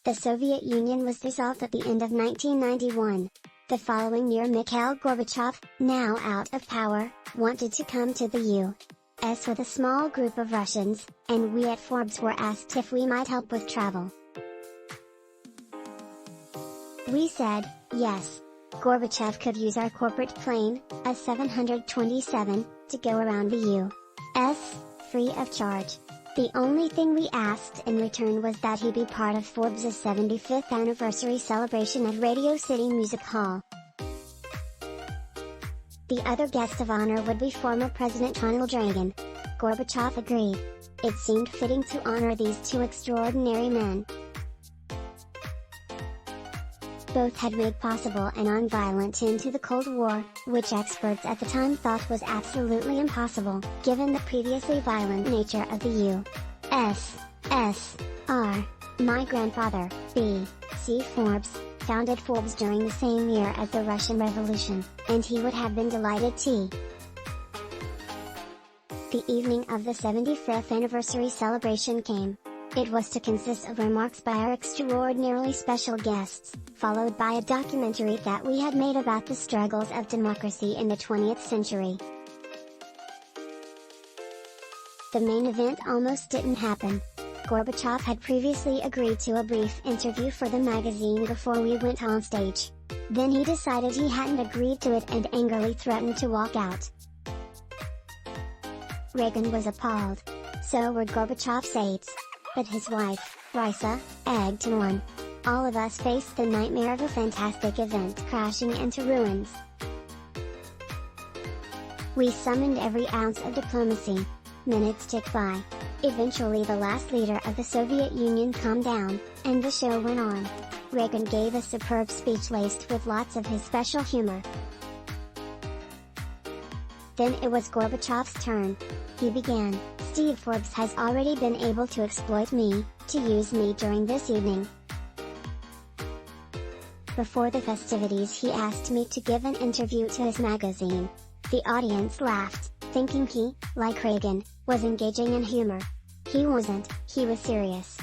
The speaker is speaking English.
The Soviet Union was dissolved at the end of 1991. The following year Mikhail Gorbachev, now out of power, wanted to come to the U.S. with a small group of Russians, and we at Forbes were asked if we might help with travel. We said, yes. Gorbachev could use our corporate plane, a 727, to go around the U.S., free of charge. The only thing we asked in return was that he be part of Forbes' 75th anniversary celebration at Radio City Music Hall. The other guest of honor would be former President Ronald Reagan. Gorbachev agreed. It seemed fitting to honor these two extraordinary men. Both had made possible an nonviolent end to the Cold War, which experts at the time thought was absolutely impossible, given the previously violent nature of the U.S.S.R. My grandfather, B.C. Forbes, founded Forbes during the same year as the Russian Revolution, and he would have been delighted to. The evening of the 75th anniversary celebration came. It was to consist of remarks by our extraordinarily special guests, followed by a documentary that we had made about the struggles of democracy in the 20th century. The main event almost didn't happen. Gorbachev had previously agreed to a brief interview for the magazine before we went on stage. Then he decided he hadn't agreed to it and angrily threatened to walk out. Reagan was appalled. So were Gorbachev's aides. But his wife, Raisa, egged him on. All of us faced the nightmare of a fantastic event crashing into ruins. We summoned every ounce of diplomacy. Minutes ticked by. Eventually the last leader of the Soviet Union calmed down, and the show went on. Reagan gave a superb speech laced with lots of his special humor. Then it was Gorbachev's turn. He began. Steve Forbes has already been able to exploit me, to use me during this evening. Before the festivities he asked me to give an interview to his magazine. The audience laughed, thinking he, like Reagan, was engaging in humor. He wasn't, he was serious.